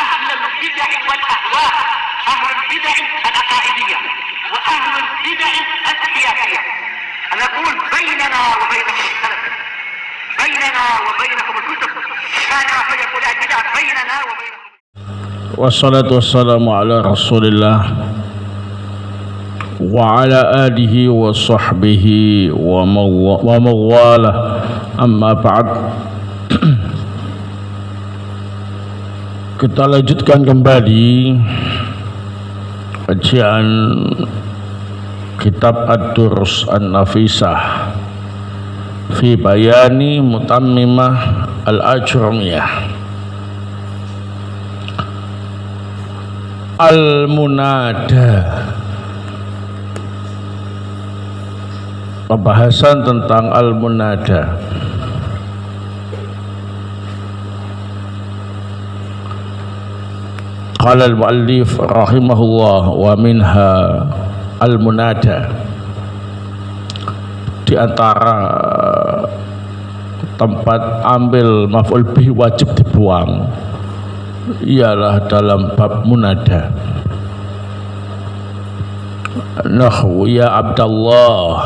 أهل البدع والأهواء، أهل البدع العقائدية وأهل البدع السياسية. أنا أقول بيننا وبينكم السلف، بيننا وبينكم الكتب، كان فيقول البدع بيننا وبينكم. والصلاة والسلام على رسول الله وعلى آله وصحبه ومن والاه. Amma ba'd. Kita lanjutkan kembali kajian kitab Ad-Durus An-Nafisah fi bayani mutammimah al-ajrumiyah. Al-Munada, pembahasan tentang Al-Munada. Qala al-muallif rahimahullah wa minha al-munada, di antara tempat ambil maf'ul bih wajib dibuang ialah dalam bab munada. Nahwu ya Abdallah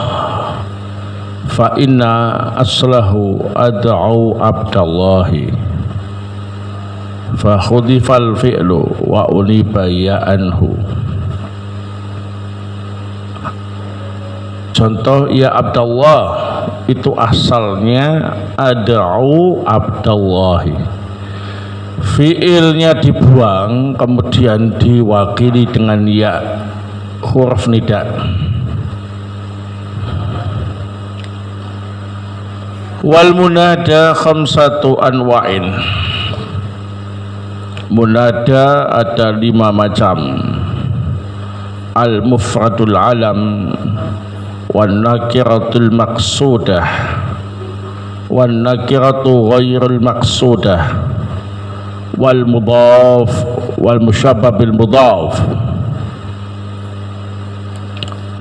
fa inna aslahu ad'u Abdallahi fa khudifal fi'lu wa uniba ya anhu. Contoh ya Abdallah itu asalnya ad'u Abdallahi, fi'ilnya dibuang kemudian diwakili dengan ya, huruf nida. Wal munada khamsatu anwa'in. Munada ada 5 macam. Al-mufradul alam, wan nakiratul maqsudah, wan nakiratu ghairul maqsudah, wal mudhaf wal musyabbah bil mudhaf.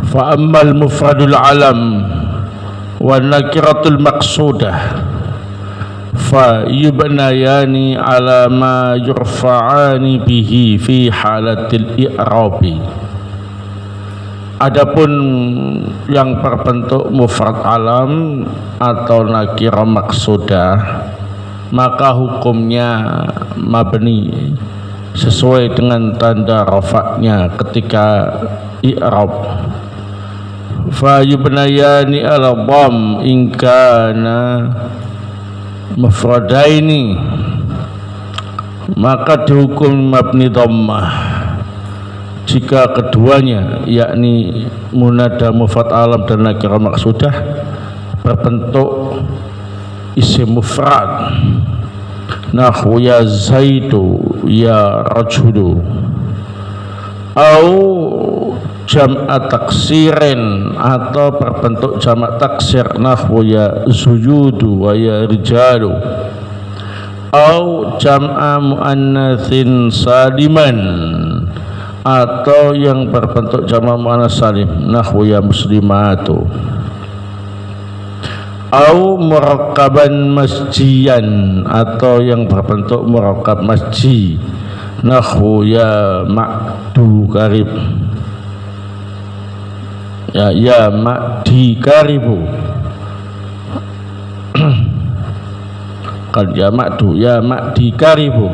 Fa ammal mufradul alam wan nakiratul maqsudah fa yubnayani ala ma yurfa'ani bihi fi halatil i'rabi. Adapun yang berbentuk mufrad alam atau nakirah maksudah, maka hukumnya mabni sesuai dengan tanda rafa'nya ketika i'rab. Fa yubnayani ala dham in kana mufradaini, maka dihukum mabni dhammah jika keduanya yakni munada mufrad alam dan nakirah maksudah berbentuk isim mufrad. Nahwu ya zaidu ya rajulu, au jam'a taksirin atau berbentuk jamak taksir. Nahwu ya zuyudu wa ya rijalu, au jam'a muannatsin saliman atau yang berbentuk jamak muannats salim. Nahwu ya muslimatu, au murakkaban masjian atau yang berbentuk murakkab masji. Nahwu ya ma'du karib, ya ma'di karibu. Kan ya ma'du ya ma'di karibu.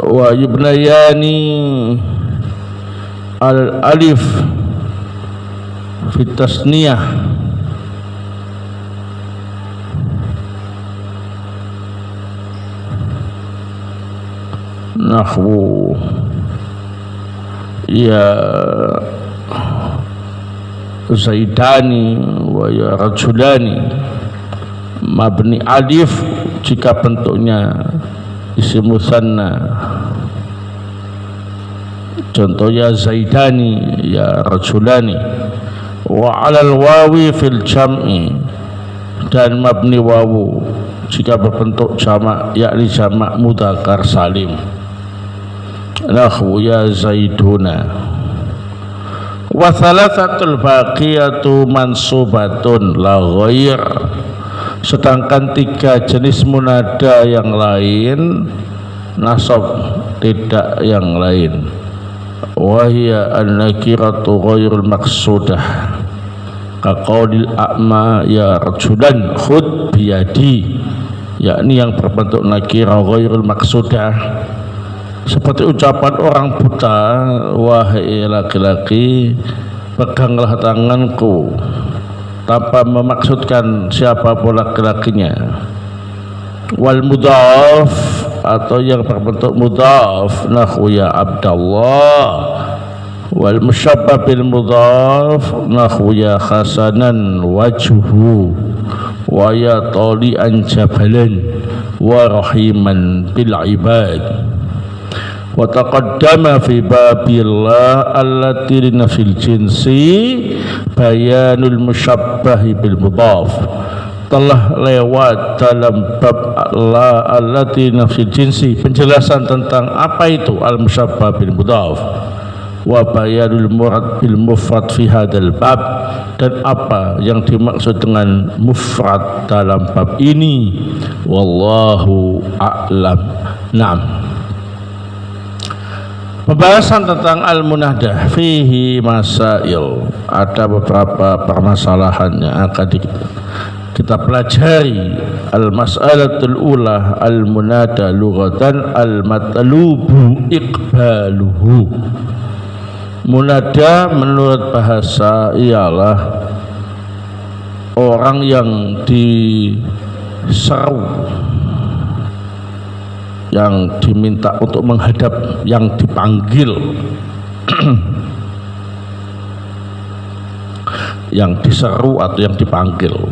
Wa yubnayani al alif fi tasniyah, nahwu ya zaidani wa ya rajulani, mabni alif jika bentuknya isim musanna. Contoh ya zaidani ya rajulani. Wa alal wawi fil jam'i, dan mabni wawu jika berbentuk jamak yakni jamak mudzakkar salim. Nahwu ya zaiduna. Wa thalathatul baqiyatu mansubatun la ghair. Sedangkan 3 jenis munada yang lain nasab, tidak yang lain. Wa hiya an-nakiratu ghairul maqsudah. Kaqaulil a'ma ya rajulan khud biyadi, yakni yang berbentuk nakirah ghairul maqsudah, seperti ucapan orang buta, wahai laki-laki peganglah tanganku, tanpa memaksudkan siapapun laki-lakinya. Wal mudhaf, atau yang berbentuk mudhaf, nahwu ya Abdallah. Wal musyabbah bil mudhaf, nahwu ya hasanan wajhu wa ya tali'an jabalan wa rahiman bil ibad. Wa taqaddama fi babillah allati linafil jinsi bayanul musyabbah bil mudhaf. Telah lewat dalam bab la allati nafsil jinsi penjelasan tentang apa itu al musyabbah bil mudhaf wa bayanul murad bil mufrad fi hadzal bab, dan apa yang dimaksud dengan mufrad dalam bab ini. Wallahu a'lam. Naam. Pembahasan tentang al-munadah fihi masail, ada beberapa permasalahan yang akan kita pelajari. Al-mas'alatul ula al-munada lughatan al-matlubu iqbaluhu. Munada menurut bahasa ialah orang yang diseru, yang diminta untuk menghadap, yang dipanggil, yang diseru atau yang dipanggil.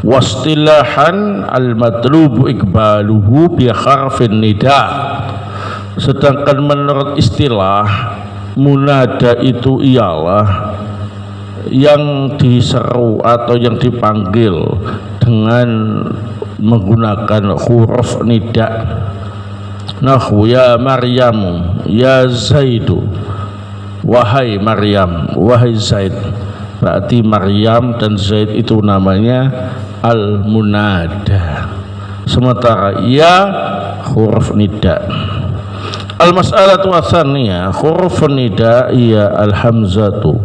Wastilahan al-matlubu iqbaluhu bi harfin nida. Sedangkan menurut istilah, munada itu ialah yang diseru atau yang dipanggil dengan menggunakan huruf nida. Nahwu ya Maryam, ya Zaidu, wahai Maryam, wahai Zaid. Berarti Maryam dan Zaid itu namanya al-munada. Sementara ya huruf nida. Al-mas'alatu tsaniyah huruf nida iya al-hamzatu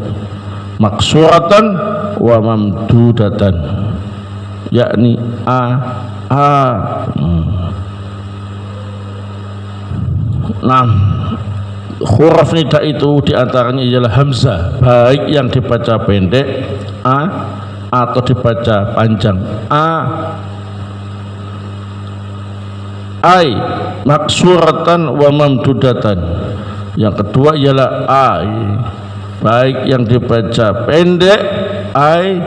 maksuratan wa mamdudatan, yakni a. Nah, huruf nida itu diantaranya ialah hamzah, baik yang dibaca pendek a atau dibaca panjang a. Ai maksuratan wa mamdudatan. Yang kedua ialah ai, baik yang dibaca pendek ai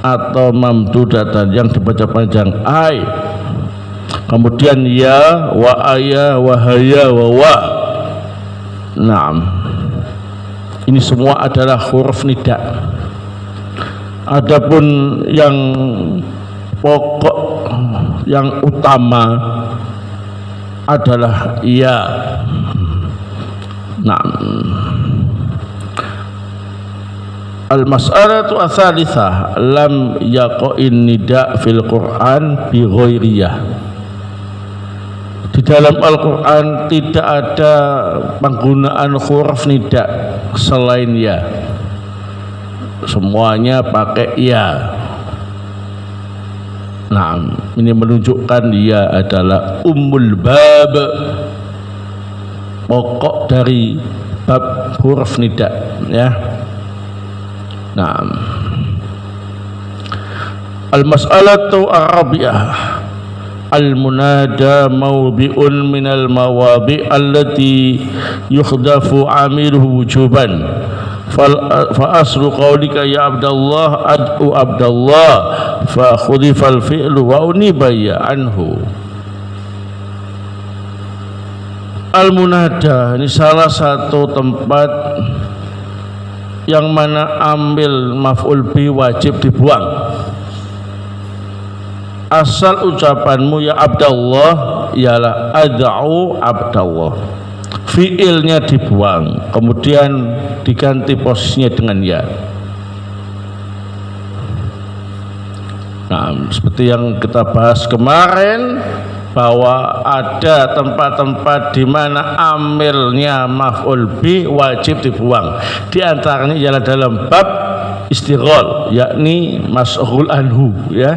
atau mamdudatan yang dibaca panjang ai. Kemudian ya, wa aya, wa haya, wa wa. Naam. Ini semua adalah huruf nida. Adapun yang pokok, yang utama adalah ya. Naam. Al-mas'alatu ats-tsalitsah lam yaqa'in nida fil Qur'an bi ghairiyah. Di dalam Al-Qur'an tidak ada penggunaan huruf nida selain ya. Semuanya pakai ya. Nah, ini menunjukkan dia adalah ummul bab, pokok dari bab huruf nida, ya. Nah, al-mas'alatu ar-rabi'ah al-munada mawdi'un minal mawabi' allati yukhdafu 'amiluhu wujuban. Fa aslu qawlika ya Abdallah ad'u Abdallah fa khudifal fi'lu wa unibaya anhu. Al-munada ini salah satu tempat yang mana ambil maf'ul bi wajib dibuang. Asal ucapanmu ya Abdallah ialah ad'u Abdallah, fiilnya dibuang, kemudian diganti posisinya dengan ya. Nah, seperti yang kita bahas kemarin, bahwa ada tempat-tempat di mana amilnya maf'ul bi wajib dibuang. Di antaranya ialah dalam bab istighol, yakni mas'hul anhu, ya,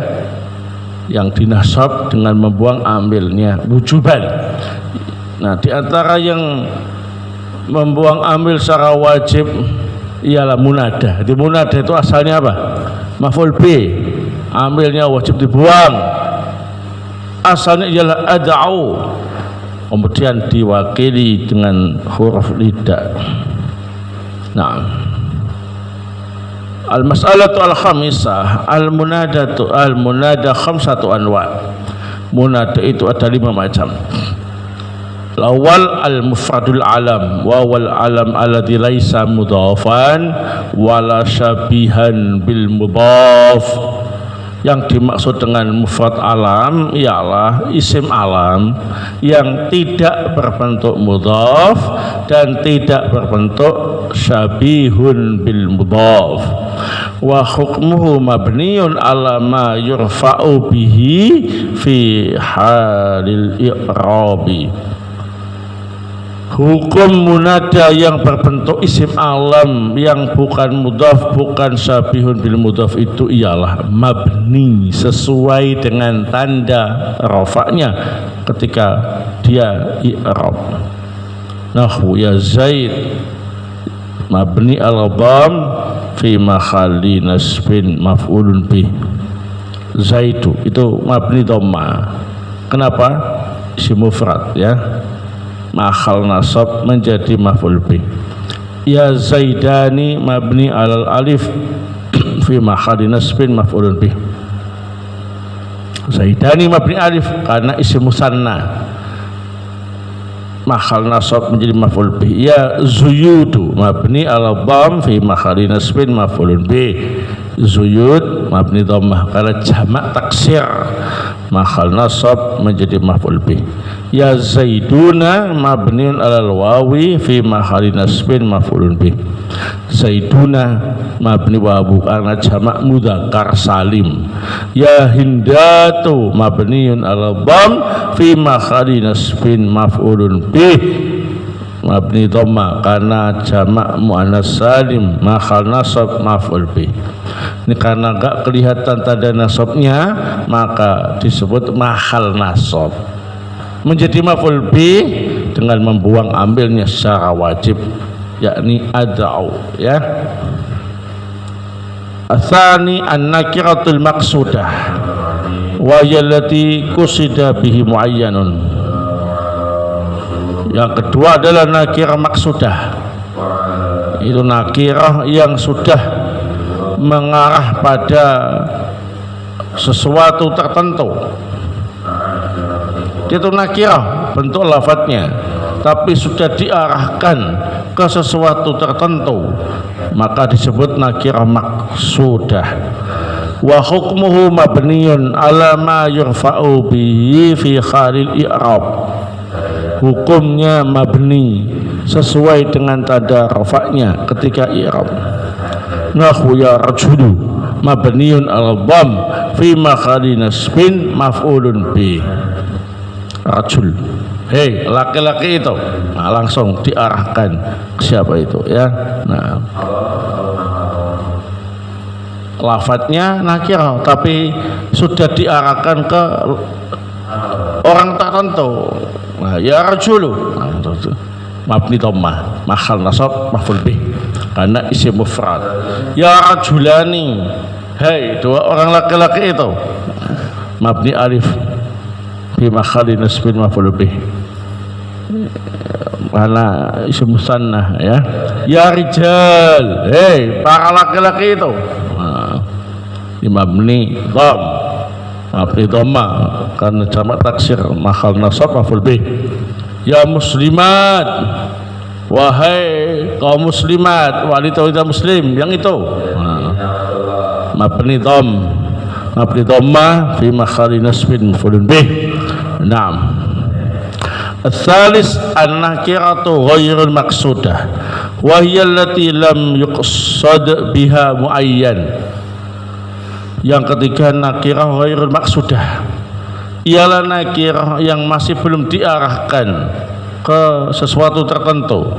yang dinasab dengan membuang amilnya wujuban. Nah, di antara yang membuang amil secara wajib ialah munada. Di munada itu asalnya apa? Maf'ul bi, amilnya wajib dibuang. Asalnya ialah ad'u, kemudian diwakili dengan huruf lidah. Nah, al-mas'alatu al-khamisah, al-munada khamsatu anwa'. Munada itu ada 5 macam. Al-awwal al-mufradul alam, wa wal alam alladhi laisa mudhafan wala syabihan bil mudhaf. Yang dimaksud dengan mufrad alam ialah isim alam yang tidak berbentuk mudhaf dan tidak berbentuk syabihun bil mudhaf. Wa hukmuhu mabniyun ala ma yurfa'u bihi fi halil i'rabi. Hukum munada yang berbentuk isim alam yang bukan mudhaf, bukan syabihun bil mudhaf itu ialah mabni, sesuai dengan tanda rafa'nya ketika dia i'rab. Nahwu ya Zaid mabni al-dham fi mahalli nasbin maf'ulun bih. Zaidu itu mabni dhamma. Kenapa? Isim mufrad, ya. Mahal nasab menjadi maf'ul bih. Ya Zaidani mabni alal alif fi mahalli nasbin maf'ulun bih. Zaidani mabni alif karena isim musanna, mahal nasab menjadi maf'ul bih. Ya Zuyudu mabni alal dham fi mahalli nasbin maf'ulun bih. Zuyud mabni dhammah karena jamak taksir, mahal nasab menjadi maf'ul bih. Ya Zaiduna mabniun alal wawi fi mahalli nasbin maf'ulun bih. Zaiduna mabni wawu karena jamak mudzakkar salim. Ya Hindatu mabniun alal dham fi mahalli nasbin maf'ulun bih. Mabni dhamma karena jamak muannas salim, mahal nasab maf'ul bih. Ini karena enggak kelihatan tanda nasabnya maka disebut mahal nasab. Menjadi maf'ul bih dengan membuang ambilnya secara wajib, yakni ad'u, ya. Atsani an-nakiratul maqsudah wa yallati qusida bihi muayyanun. Yang kedua adalah nakirah maksudah. Itu nakirah yang sudah mengarah pada sesuatu tertentu. Itu nakirah bentuk lafadznya, tapi sudah diarahkan ke sesuatu tertentu, maka disebut nakirah maksudah. Wa hukmuhu mabniyun ala ma yurfa'u bihi fi khalil i'rab. Hukumnya mabni sesuai dengan tanda rafa'nya ketika i'rab. Nahwu ya rajulu mabniun al-dham fi mahalli nasbin maf'ulun bih. Rajul, hei laki-laki itu, nah, langsung diarahkan siapa itu, ya. Nah, lafadznya nakirah tapi sudah diarahkan ke orang tertentu. Nah, ya rajulu mabni dhammah mahal nasab maf'ul bih karena isim mufrad. Ya rajulani, hei 2 orang laki-laki itu, mabni alif fi mahalli nasbin maf'ul bih karena isim musanna, ya. Ya rijal, hei para laki-laki itu, nah, mabni dham mabni dhamma karena jamak taksir, mahal nasab maf'ul bih. Ya muslimat, wahai kaum muslimat, wanita muslim yang itu, nah, mabni dham mabni dhamma fi mahalli nasbin maf'ulun bih. Naam. Al-thalis an-nakiratu ghairul maqsudah wa hiya allati lam yuqsad biha muayyan. Yang ketiga nakirah ghairul maqsudah, ialah nakirah yang masih belum diarahkan ke sesuatu tertentu.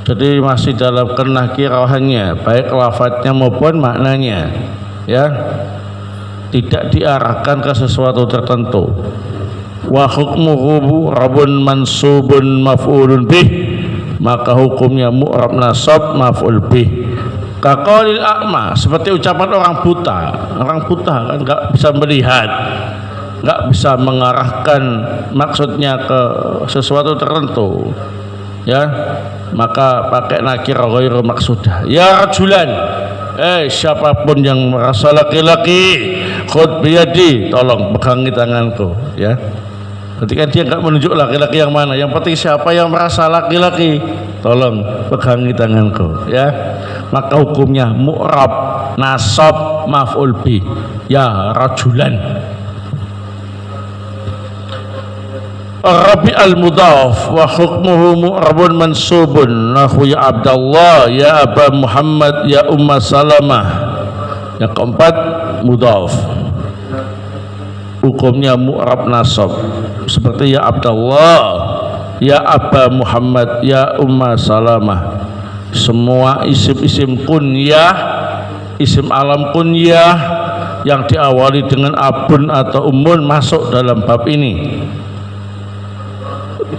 Jadi masih dalam kenakirahannya, baik lafadznya maupun maknanya, ya, tidak diarahkan ke sesuatu tertentu. Wa hukmuhu rabun mansubun maf'ulun bih, maka hukumnya mu'rab nasab maf'ul bih. Kaqaulil a'ma, seperti ucapan orang buta. Orang buta kan nggak bisa melihat, nggak bisa mengarahkan maksudnya ke sesuatu tertentu, ya, maka pakai nakirah ghairu maqsudah. Ya rajulan, siapapun yang merasa laki-laki, khud biyadi, tolong pegangi tanganku, ya. Ketika dia enggak menunjuk laki-laki yang mana, yang penting siapa yang merasa laki-laki, tolong pegangi tanganku, ya. Maka hukumnya mu'rab nasab maf'ul bi, ya rajulan. Rabi al-mudhaf wa hukmuhu mu'rabun mansubun nahu ya Abdallah, ya Aba Muhammad, ya Umma Salamah. Yang keempat mudhaf, hukumnya mu'rab nasab, seperti ya Abdallah, ya Aba Muhammad, ya Umma Salamah. Semua isim-isim kunyah, isim alam kunyah yang diawali dengan abun atau umun masuk dalam bab ini.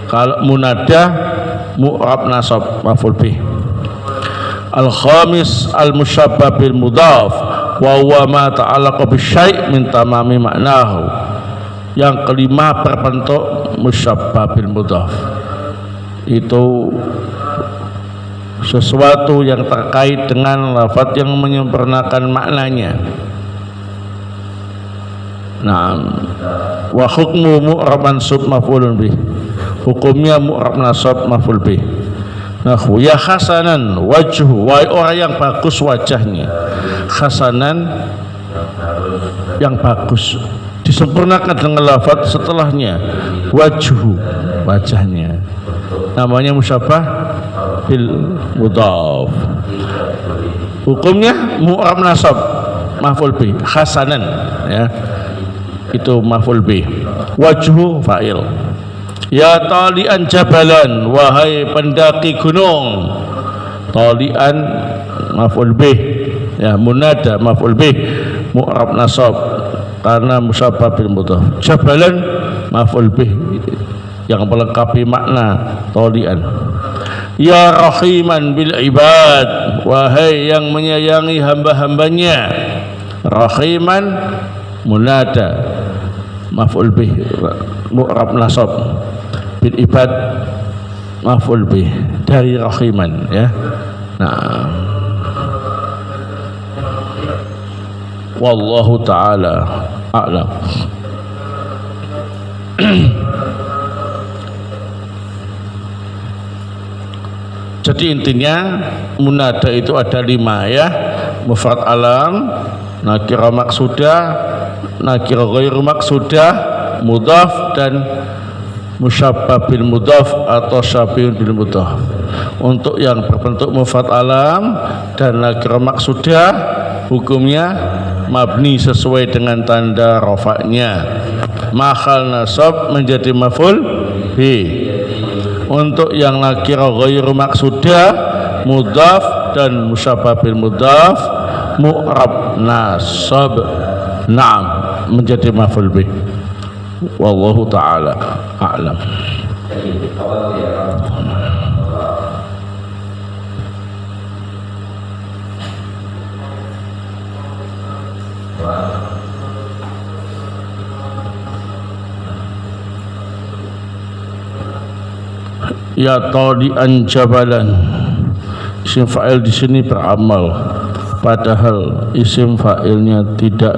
Kalau munada mu'rab nasab maf'ul bih. Al-khamis al-musyabbah bil mudhaf wa huwa ma ta'alaqa bi syai' min tamami ma'nahu. Yang kelima berbentuk musyabbah bil mudhaf, itu sesuatu yang terkait dengan lafaz yang menyempurnakan maknanya. Naam. Wa hukmu mu'rab mansub maf'ulun bih, hukumnya mu'rab nasab maf'ul bih. Nahu ya hasanan wajhu, wahai orang yang bagus wajahnya. Hasanan yang bagus disempurnakan dengan lafaz setelahnya wajhu, wajahnya, namanya musyabbah bil mudhaf. Hukumnya mu'rab nasab maf'ul bih. Hasanan, ya, itu maf'ul bih. Wajhu fa'il. Ya talian jabalan, wahai pendaki gunung. Talian maf'ul bih, ya, munada maf'ul bih mu'rab nasab karena musyabbah bil mudhaf. Jabalan maf'ul bih yang melengkapi makna talian. Ya rahiman bil ibad, wahai yang menyayangi hamba-hambanya. Rahiman munada maf'ul bih mu'rab nasab, bil ibad maf'ul bih dari rahiman, ya. Nah, wallahu ta'ala a'lam. Jadi intinya munada itu ada 5, ya. Mufrad alam, nakirah maqsudah, nakirah ghairu maqsudah, mudhaf, dan musyabbah bil mudhaf atau syabiun bil mudhaf. Untuk yang berbentuk mufrad alam dan nakirah maqsudah, hukumnya mabni sesuai dengan tanda rafa'nya, mahal nasab menjadi maf'ul bi. Untuk yang nakirah ghairu maqsudah, mudhaf dan musyabbah bil mudhaf, mu'rab nasab, na'am, menjadi maf'ul bih. Wallahu ta'ala a'lam. Ya talian jabalan, isim fa'il di sini beramal, padahal isim fa'ilnya tidak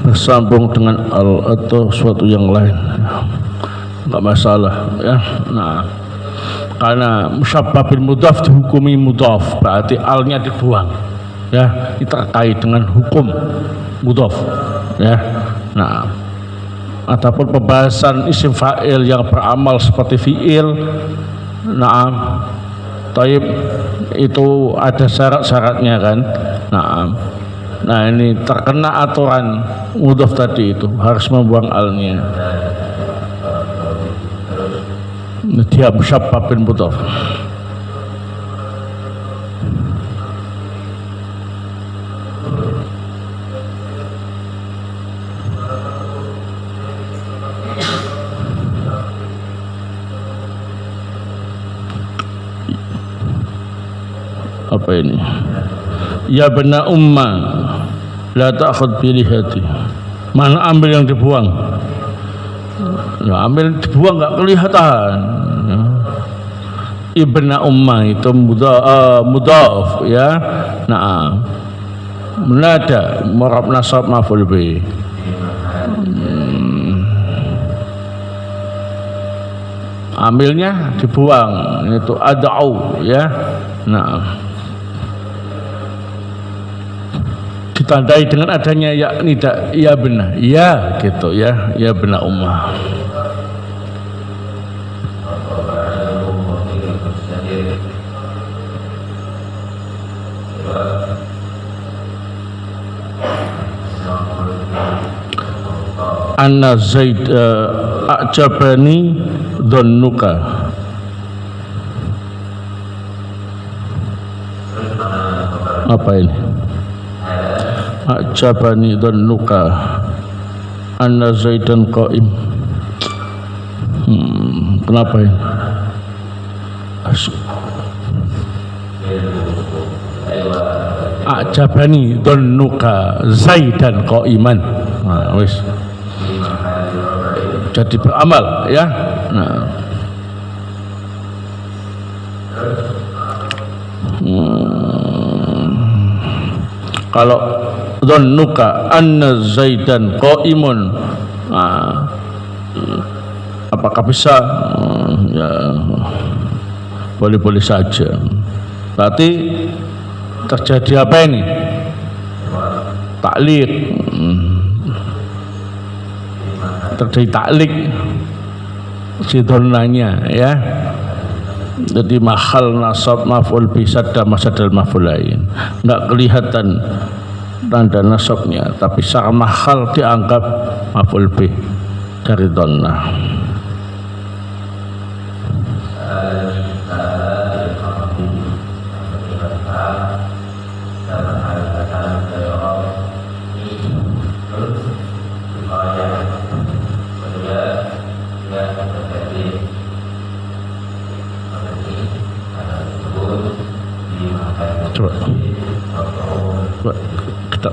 bersambung dengan al atau suatu yang lain, enggak masalah, ya. Nah, karena musyabbah bil mudhaf dihukumi mudhaf, berarti alnya dibuang, ya. Ini terkait dengan hukum mudhaf, ya. Nah, Ataupun pembahasan isim fa'il yang beramal seperti fi'il. Naam. Taib itu ada syarat-syaratnya kan. Naam. Nah ini terkena aturan mudhaf tadi itu harus membuang alnya. Dia musyabbab bin mudhaf. Apa ini? Ya bena umma la ta'khud bi lihati. Mana ambil yang dibuang? Nah, ambil dibuang enggak kelihatan. Ibna umma itu mudhaf ya. Nah, munada murab nasab maf'ul bi. Ambilnya dibuang itu ad'u ya. Nah, ditandai dengan adanya ya nida ya benar ya gitu ya benar ummah. Anna Zaid a'jabani dhannuka. Apa ini? A'jabani dhannuka anna Zaidan qa'im. Kenapa ini? A'jabani dhannuka Zaidan qa'iman. Nah, wis. Jadi beramal ya. Nah. Kalau dhannuka anna Zaidan qa'imun, nah, apakah bisa? Ya, boleh-boleh saja. Berarti terjadi apa ini? Taklik. Terjadi taklik si dhannanya ya. Jadi mahal nasab maf'ul bi sadda masadal maf'ul lain. Enggak kelihatan tanda nasabnya, tapi secara mahal dianggap maf'ul bi dari dhannah. Coba kita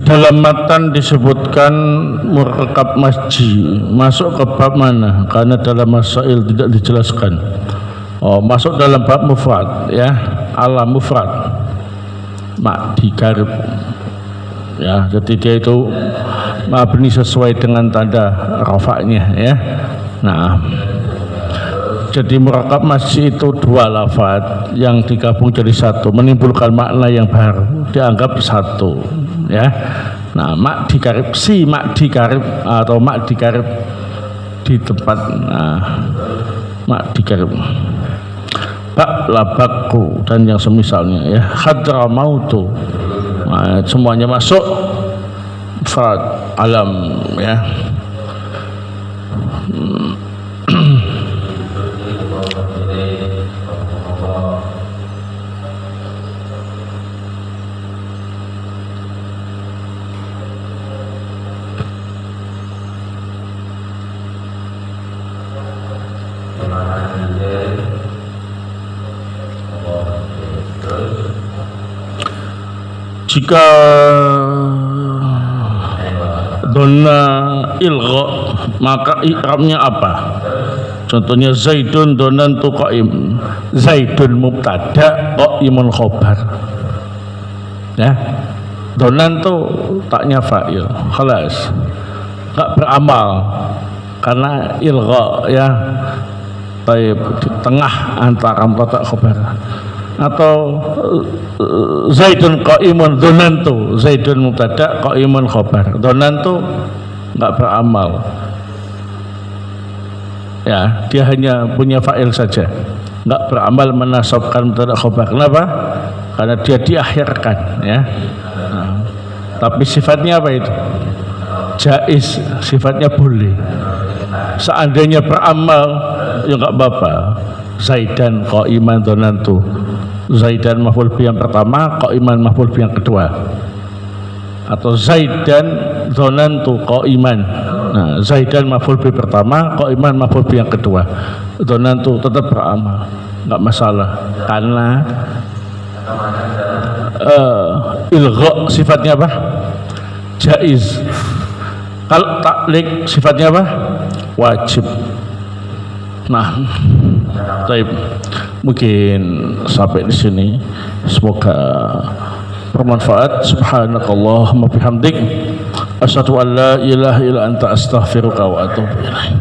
dalam matan disebutkan murakkab masji, masuk ke bab mana? Karena dalam masail tidak dijelaskan. Oh, masuk dalam bab mufrad ya, ala mufrad mak digarib ya, jadi dia itu mabni sesuai dengan tanda rafa'nya ya. Nah, jadi murakkab masji itu dua lafaz yang digabung jadi satu, menimbulkan makna yang baru, dianggap satu ya. Nah, mak dikarib, si mak dikarib atau mak dikarib di tempat, nah, mak dikarib bak labakku dan yang semisalnya ya. Hadra mautu, nah, semuanya masuk mufrad alam ya. Jika donna ilgha maka i'rabnya apa? Contohnya Zaidun donantu qaim. Zaidun mubtada, qaimun khobar. Ya. Donantu taknya fa'il. Khalas. Enggak beramal karena ilgha ya. Baik di tengah antara mubtada khobar. Atau Zaidun qaimun donantu. Zaidun mubtada, qaimun khobar. Donantu enggak beramal. Ya, dia hanya punya fa'il saja, enggak beramal menasabkan mubtada khobar. Kenapa? Karena dia diakhirkan, ya. Nah, tapi sifatnya apa itu? Jaiz, sifatnya boleh. Seandainya beramal, ya enggak apa-apa. Zaidan qaiman donantu. Zaidan maf'ul bi yang pertama, qaiman maf'ul bi yang kedua. Atau Zaidan donantu qaiman. Nah, Zaidan maf'ul bi pertama, qaiman maf'ul bi yang kedua. Donantu tetap beramal, enggak masalah. Karena ilgha sifatnya apa? Jaiz. Kalau taklik sifatnya apa? Wajib. Nah, baik. Mungkin sampai di sini. Semoga bermanfaat. Subhanakallahumma bihamdik, asyhadu an la ilaha illa anta astaghfiruka wa atubu ilaik.